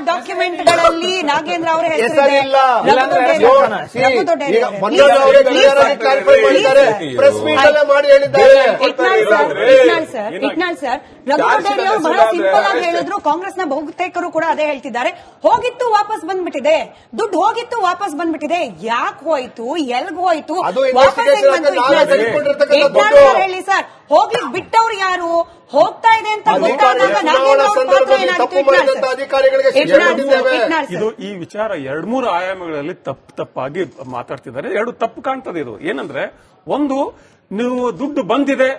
ಡಾಕ್ಯುಮೆಂಟ್ಗಳಲ್ಲಿ ನಾಗೇಂದ್ರ ಅವರ ಹೆಸರಿಲ್ಲ. ಇಟ್ನಾಳ್ ಸರ್, ರಘುವರ್ಧನ್ ಅವರು ಬಹಳ ಸಿಂಪಲ್ ಆಗಿ ಹೇಳಿದ್ರು. ಕಾಂಗ್ರೆಸ್ನ ಬಹುತೇಕರು ಕೂಡ ಅದೇ ಹೇಳ್ತಿದ್ದಾರೆ. ಹೋಗಿತ್ತು ವಾಪಸ್ ಬಂದ್ಬಿಟ್ಟಿದೆ, ದುಡ್ಡು ಹೋಗಿತ್ತು ವಾಪಸ್ ಬಂದ್ಬಿಟ್ಟಿದೆ. ಯಾಕೆ ಹೋಯ್ತು, ಎಲ್ಗ್ ಹೋಯ್ತು, ವಾಪಸ್ ಹೇಳಿ ಸರ್. ಹೋಗ್ಲಿಕ್ಕೆ ಬಿಟ್ಟವ್ರು ಯಾರು, ಹೋಗ್ತಾ ಇದೆ ಅಂತ ಗೊತ್ತಾದಾಗ ನಾಗೇಂದ್ರ ಅವ್ರ ಪಾತ್ರ ಏನಾಗಿತ್ತು? ಇದು ಈ ವಿಚಾರ 2-3 ಆಯಾಮಗಳಲ್ಲಿ ತಪ್ಪಾಗಿ ಮಾತಾಡ್ತಿದ್ದಾರೆ. 2 ತಪ್ಪು ಕಾಣ್ತದೆ. ಇದು ಏನಂದ್ರೆ, ಒಂದು, ನೀವು ದುಡ್ಡು ಬಂದಿದೆ,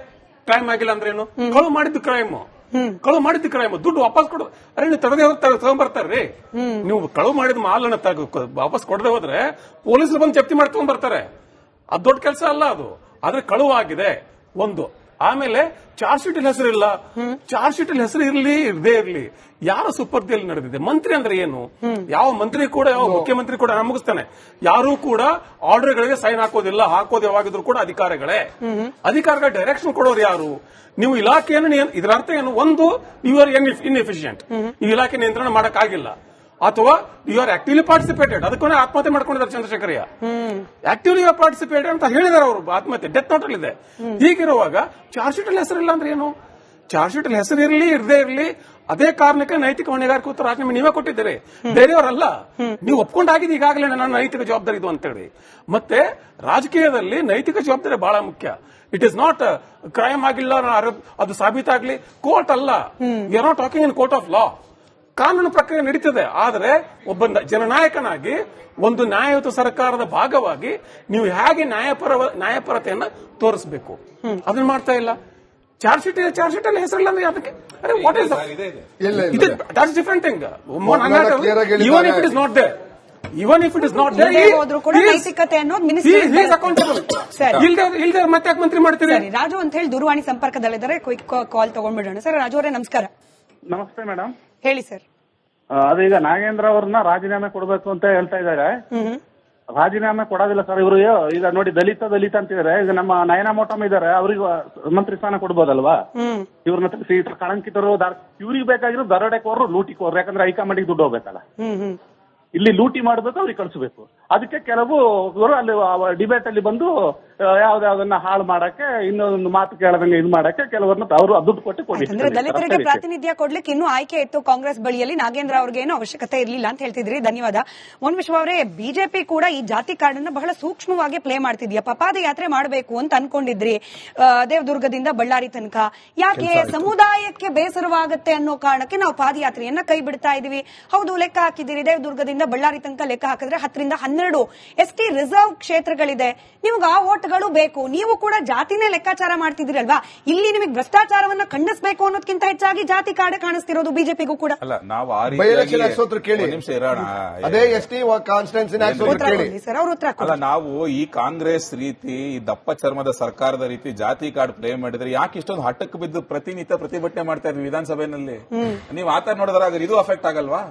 ಕ್ರೈಮ್ ಆಗಿಲ್ಲ ಅಂದ್ರೆ ಏನು? ಕಳು ಮಾಡಿದ್ದು ಕ್ರೈಮ್, ದುಡ್ಡು ವಾಪಸ್ ಕೊಡು. ಅರೆ, ನೀವು ತಗದೆ ಹೋಗಿ ತಗೊಂಡ್ಬರ್ತಾರ್ರಿ. ನೀವು ಕಳು ಮಾಡಿದ ಮಾಲನ್ನ ವಾಪಸ್ ಕೊಡದೆ ಹೋದ್ರೆ ಪೊಲೀಸರು ಬಂದು ಜಪ್ತಿ ಮಾಡಿ ತಗೊಂಡ್ಬರ್ತಾರೆ. ಅದು ದೊಡ್ಡ ಕೆಲಸ ಅಲ್ಲ ಅದು. ಆದ್ರೆ ಕಳುವಾಗಿದೆ ಒಂದು. ಆಮೇಲೆ ಚಾರ್ಜ್ ಶೀಟ್ ಹೆಸರಿಲ್ಲ. ಚಾರ್ಜ್ ಶೀಟ್ ಹೆಸರು ಇರಲಿ ಇರದೇ ಇರಲಿ, ಯಾರ ಸುಪರ್ದಿಯಲ್ಲಿ ನಡೆದಿದೆ? ಮಂತ್ರಿ ಅಂದ್ರೆ ಏನು? ಯಾವ ಮಂತ್ರಿ ಕೂಡ, ಯಾವ ಮುಖ್ಯಮಂತ್ರಿ ಕೂಡ ಮುಗಿಸ್ತಾನೆ. ಯಾರೂ ಕೂಡ ಆರ್ಡರ್ಗಳಿಗೆ ಸೈನ್ ಹಾಕೋದಿಲ್ಲ. ಹಾಕೋದು ಯಾವಾಗಿದ್ರು ಕೂಡ ಅಧಿಕಾರಿಗಳ ಡೈರೆಕ್ಷನ್ ಕೊಡೋರು ಯಾರು? ನೀವು ಇಲಾಖೆಯನ್ನು, ಇದರ ಅರ್ಥ ಏನು? ಒಂದು, ಯು ಆರ್ ಇನ್ಎಫಿಷಿಯಂಟ್, ಈ ಇಲಾಖೆ ನಿಯಂತ್ರಣ ಮಾಡಕ್ಕಾಗಿಲ್ಲ. ಅಥವಾ ಯು ಆರ್ ಆಕ್ಟಿವ್ಲಿ ಪಾರ್ಟಿಸಿಪೇಟೆಡ್. ಅದಕ್ಕೆ ಆತ್ಮಹತ್ಯೆ ಮಾಡ್ಕೊಂಡಿದ್ದಾರೆ ಚಂದ್ರಶೇಖರಯ್ಯ. ಆಕ್ಟಿವ್ಲಿ ಪಾರ್ಟಿಸಿಪೇಟೆಡ್ ಅಂತ ಹೇಳಿದಾರೆ ಅವರು. ಆತ್ಮಹತ್ಯೆ ಡೆತ್ ನೋಟ್ ಇದೆ. ಹೀಗಿರುವಾಗ ಚಾರ್ಜ್ ಶೀಟ್ ಅಲ್ಲಿ ಹೆಸರಿಲ್ಲ ಅಂದ್ರೆ ಏನು? ಚಾರ್ಜ್ ಶೀಟ್ ಅಲ್ಲಿ ಹೆಸರು ಇರಲಿ ಇರದೇ ಇರಲಿ, ಅದೇ ಕಾರಣಕ್ಕೆ ನೈತಿಕ ಹೊಣೆಗಾರಿಕೆ ರಾಜೀನಾಮೆ ನೀವೇ ಕೊಟ್ಟಿದ್ದೀರಿ, ಬೇರೆಯವರಲ್ಲ. ನೀವು ಒಪ್ಕೊಂಡಾಗಿದೆ ಈಗಾಗಲೇ ನನ್ನ ನೈತಿಕ ಜವಾಬ್ದಾರಿ ಇದು ಅಂತೇಳಿ. ಮತ್ತೆ ರಾಜಕೀಯದಲ್ಲಿ ನೈತಿಕ ಜವಾಬ್ದಾರಿ ಬಹಳ ಮುಖ್ಯ. ಇಟ್ ಇಸ್ ನಾಟ್ ಕ್ರೈಮ್ ಆಗಿಲ್ಲ ಅದು ಸಾಬೀತಾಗ್ಲಿ, ಕೋರ್ಟ್ ಅಲ್ಲ. You are not talking in court of law. ಕಾನೂನು ಪ್ರಕ್ರಿಯೆ ನಡೀತದೆ. ಆದರೆ ಒಬ್ಬ ಜನನಾಯಕನಾಗಿ, ಒಂದು ನ್ಯಾಯಯುತ ಸರ್ಕಾರದ ಭಾಗವಾಗಿ ನೀವು ಹೇಗೆ ನ್ಯಾಯಪರತೆಯನ್ನ ತೋರಿಸಬೇಕು, ಅದನ್ನ ಮಾಡ್ತಾ ಇಲ್ಲ. ಚಾರ್ಜ್ ಶೀಟ್ ಅಲ್ಲಿ ಹೆಸರಿಲ್ಲ ಅಂದ್ರೆ ಅದಕ್ಕೆ what is that's different thing. Even if it is not there, ನೈತಿಕತೆ ಅನ್ನೋದು ಅಕೌಂಟಬಲ್. ಇಲ್ದೇ ಮತ್ತೆ ಯಾಕೆ ಮಂತ್ರಿ ಮಾಡ್ತೀರಿ? ರಾಜು ಅಂತ ಹೇಳಿ ದೂರವಾಣಿ ಸಂಪರ್ಕದಲ್ಲಿದ್ದಾರೆ. ಕ್ವಿಕ್ ಕಾಲ್ ತಗೊಂಡ್ಬಿಡೋಣ. ಸರ್, ರಾಜು ಅವರೇ ನಮಸ್ಕಾರ. ನಮಸ್ತೆ ಮೇಡಮ್, ಹೇಳಿ ಸರ್. ಅದು ಈಗ ನಾಗೇಂದ್ರ ಅವ್ರನ್ನ ರಾಜೀನಾಮೆ ಕೊಡಬೇಕು ಅಂತ ಹೇಳ್ತಾ ಇದ್ದಾರೆ. ರಾಜೀನಾಮೆ ಕೊಡೋದಿಲ್ಲ ಸರ್ ಇವರು. ಈಗ ನೋಡಿ, ದಲಿತ ಅಂತಿದ್ದಾರೆ. ಈಗ ನಮ್ಮ ನಯನ ಮೋಟಮ್ ಇದ್ದಾರೆ, ಅವ್ರಿಗೆ ಮಂತ್ರಿ ಸ್ಥಾನ ಕೊಡ್ಬೋದಲ್ವಾ? ಇವ್ರನ್ನ ಕಳಂಕಿತರು, ಇವ್ರಿಗೆ ಬೇಕಾಗಿರೋ ದರೋಡೆಕೋರು, ಲೂಟಿಕೋರು. ಯಾಕಂದ್ರೆ ಹೈಕಮಾಂಡಿಗೆ ದುಡ್ಡು ಹೋಗ್ಬೇಕಲ್ಲ, ಇಲ್ಲಿ ಲೂಟಿ ಮಾಡಬೇಕು, ಅವ್ರಿಗೆ ಕಳಿಸಬೇಕು. ಅದಕ್ಕೆ ಕೆಲವು ಅಲ್ಲಿ ಡಿಬೇಟ್ ಅಲ್ಲಿ ಬಂದು ಯಾವ್ದಾವ್ದನ್ನ ಹಾಳು ಮಾಡಕ್ಕೆ, ಇನ್ನೊಂದು ಮಾತು ಕೇಳದಂಗೆ ಇದು ಮಾಡಕ್ಕೆ ಕೆಲವರನ್ನ ಅವರು ದುಡ್ಡು ಕೊಟ್ಟು ದಲಿತರಿಗೆ ಪ್ರಾತಿನಿಧ್ಯ ಕೊಡ್ಲಿಕ್ಕೆ ಇನ್ನೂ ಆಯ್ಕೆ ಇತ್ತು ಕಾಂಗ್ರೆಸ್ ಬಳಿಯಲ್ಲಿ. ನಾಗೇಂದ್ರ ಅವ್ರಿಗೆ ಏನೋ ಅವಶ್ಯಕತೆ ಇರಲಿಲ್ಲ ಅಂತ ಹೇಳ್ತಿದ್ರಿ. ಧನ್ಯವಾದ. ಮೋಹನ್ ವಿಶ್ವ ಅವರೇ, ಬಿಜೆಪಿ ಕೂಡ ಈ ಜಾತಿ ಕಾರ್ಡ್ ಅನ್ನ ಬಹಳ ಸೂಕ್ಷ್ಮವಾಗಿ ಪ್ಲೇ ಮಾಡ್ತಿದ್ಯಾ. ಪಪಾದ ಯಾತ್ರೆ ಮಾಡಬೇಕು ಅಂತ ಅನ್ಕೊಂಡಿದ್ರಿ ದೇವದುರ್ಗದಿಂದ ಬಳ್ಳಾರಿ ತನಕ. ಯಾಕೆ? ಸಮುದಾಯಕ್ಕೆ ಬೇಸರವಾಗತ್ತೆ ಅನ್ನೋ ಕಾರಣಕ್ಕೆ ನಾವು ಪಾದಯಾತ್ರೆಯನ್ನ ಕೈ ಬಿಡ್ತಾ ಇದೀವಿ. ಹೌದು, ಲೆಕ್ಕ ಹಾಕಿದಿರಿ. ದೇವದುರ್ಗದಿಂದ ಬಳ್ಳಾರಿ ತನಕ ಲೆಕ್ಕ ಹಾಕಿದ್ರೆ 10ರಿಂದ 12 ಎಸ್ಟಿ ರಿಸರ್ವ್ ಕ್ಷೇತ್ರಗಳಿದೆ. ನಿಮ್ಗೆ ಆ ಓಟ್ಗಳು ಬೇಕು. ನೀವು ಕೂಡ ಜಾತಿನೇ ಲೆಕ್ಕಾಚಾರ ಮಾಡ್ತಿದ್ದೀರಲ್ವಾ? ಇಲ್ಲಿ ನಿಮಗೆ ಭ್ರಷ್ಟಾಚಾರವನ್ನ ಖಂಡಿಸಬೇಕು ಅನ್ನೋದಕ್ಕಿಂತ ಹೆಚ್ಚಾಗಿ ಜಾತಿ ಕಾರ್ಡ್ ಕಾಣಿಸ್ತಿರೋದು ಬಿಜೆಪಿಗೂ ಕೂಡ. ಅಲ್ಲ, ನಾವು ನಾವು ಈ ಕಾಂಗ್ರೆಸ್ ರೀತಿ, ಈ ದಪ್ಪ ಚರ್ಮದ ಸರ್ಕಾರದ ರೀತಿ ಜಾತಿ ಕಾರ್ಡ್ ಪ್ಲೇ ಮಾಡಿದ್ರೆ ಯಾಕೆ ಇಷ್ಟೊಂದು ಹಠಕ್ಕೆ ಬಿದ್ದು ಪ್ರತಿನಿತ್ಯ ಪ್ರತಿಭಟನೆ ಮಾಡ್ತಾ ಇದ್ವಿ ವಿಧಾನಸಭೆಯಲ್ಲಿ? ನೀವು ಆತರ ನೋಡಿದ್ರೆ ಇದು ಅಫೆಕ್ಟ್ ಆಗಲ್ವಾ?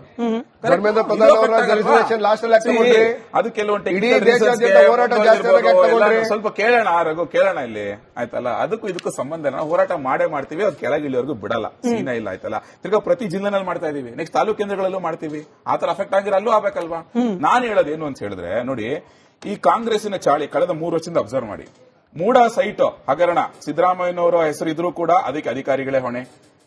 ಅದು ಕೆಲವೊಂದು ಸ್ವಲ್ಪ ಕೇಳೋಣ, ರಘು ಕೇಳೋಣ ಇಲ್ಲಿ, ಆಯ್ತಲ್ಲ? ಅದಕ್ಕೂ ಇದಕ್ಕೂ ಸಂಬಂಧ ಹೋರಾಟ ಮಾಡೇ ಮಾಡ್ತೀವಿ. ಅದು ಕೆಳಗಿಳಿಯವರೆಗೂ ಬಿಡಲ್ಲ, ಸೀನಾ ಇಲ್ಲ, ಆಯ್ತಲ್ಲ? ತಿರ್ಗಾ ಪ್ರತಿ ಜಿಲ್ಲೆನಲ್ಲಿ ಮಾಡ್ತಾ ಇದೀವಿ, ನೆಕ್ಸ್ಟ್ ತಾಲೂಕು ಕೇಂದ್ರಗಳಲ್ಲೂ ಮಾಡ್ತೀವಿ. ಆತರ ಅಫೆಕ್ಟ್ ಆಗಿರೋ ಅಲ್ಲೂ ಆಗ್ಬೇಕಲ್ವಾ? ನಾನು ಹೇಳೋದೇನು ಅಂತ ಹೇಳಿದ್ರೆ, ನೋಡಿ, ಈ ಕಾಂಗ್ರೆಸ್ಸಿನ ಚಾಳಿ ಕಳೆದ 3 ವರ್ಷದಿಂದ ಅಬ್ಸರ್ವ್ ಮಾಡಿ. ಮೂಡ ಸೈಟ್ ಹಗರಣ, ಸಿದ್ದರಾಮಯ್ಯನವರ ಹೆಸರು ಇದ್ರೂ ಕೂಡ ಅದಕ್ಕೆ ಅಧಿಕಾರಿಗಳೇ ಹೊಣೆ.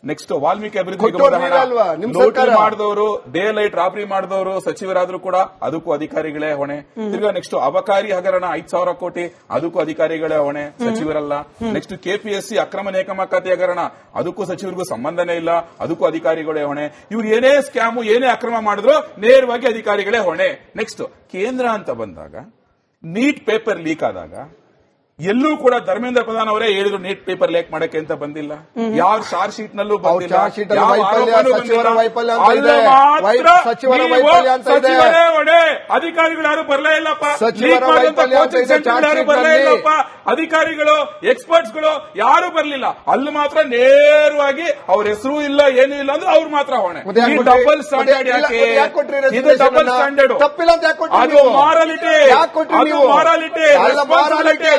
ನೆಕ್ಸ್ಟ್ ವಾಲ್ಮೀಕಿ ಅಭಿವೃದ್ಧಿ ಮಾಡಿದವರು, ಡೇ ಲೈಟ್ ರಾಬರಿ ಮಾಡಿದವರು ಸಚಿವರಾದ್ರೂ ಕೂಡ ಅದಕ್ಕೂ ಅಧಿಕಾರಿಗಳೇ ಹೊಣೆ. ತಿರ್ಗಾ ನೆಕ್ಸ್ಟ್ ಅಬಕಾರಿ ಹಗರಣ 5,000 ಕೋಟಿ, ಅದಕ್ಕೂ ಅಧಿಕಾರಿಗಳೇ ಹೊಣೆ, ಸಚಿವರಲ್ಲ. ನೆಕ್ಸ್ಟ್ ಕೆಪಿಎಸ್ಸಿ ಅಕ್ರಮ ನೇಮಕಾತಿ ಹಗರಣ, ಅದಕ್ಕೂ ಸಚಿವರಿಗೂ ಸಂಬಂಧನೇ ಇಲ್ಲ, ಅದಕ್ಕೂ ಅಧಿಕಾರಿಗಳೇ ಹೊಣೆ. ಇವ್ರು ಏನೇ ಸ್ಕ್ಯಾಮು, ಏನೇ ಅಕ್ರಮ ಮಾಡಿದ್ರು ನೇರವಾಗಿ ಅಧಿಕಾರಿಗಳೇ ಹೊಣೆ. ನೆಕ್ಸ್ಟ್ ಕೇಂದ್ರ ಅಂತ ಬಂದಾಗ, ನೀಟ್ ಪೇಪರ್ ಲೀಕ್ ಆದಾಗ ಎಲ್ಲೂ ಕೂಡ ಧರ್ಮೇಂದ್ರ ಪ್ರಧಾನ್ ಅವರೇ ಹೇಳಿದ್ರು ನೀಟ್ ಪೇಪರ್ ಲೇಕ್ ಮಾಡಕ್ಕೆ ಅಂತ ಬಂದಿಲ್ಲ. ಯಾವ ಚಾರ್ಜ್ ಶೀಟ್ ನಲ್ಲೂ ಬಂದಿಲ್ಲ. ಅಧಿಕಾರಿಗಳು ಯಾರು ಬರಲೇ ಇಲ್ಲಪ್ಪ. ಬರಲೇ ಇಲ್ಲಪ್ಪ. ಅಧಿಕಾರಿಗಳು, ಎಕ್ಸ್ಪರ್ಟ್ಸ್ಗಳು ಯಾರು ಬರಲಿಲ್ಲ. ಅಲ್ಲಿ ಮಾತ್ರ ನೇರವಾಗಿ ಅವ್ರ ಹೆಸರು ಇಲ್ಲ, ಏನೂ ಇಲ್ಲ ಅಂದ್ರೆ ಅವ್ರು ಮಾತ್ರ ಹೊಣೆ. ಡಬಲ್ ಸ್ಟ್ಯಾಂಡರ್ಡ್ ಯಾಕೆ? ಇದು ಡಬಲ್ ಸ್ಟ್ಯಾಂಡರ್ಡ್. ಅದು ಮಾರಾಲಿಟಿ, ಅದು ಮಾರಾಲಿಟಿ, ರೆಸ್ಪಾನ್ಸಿಬಿಲಿಟಿ.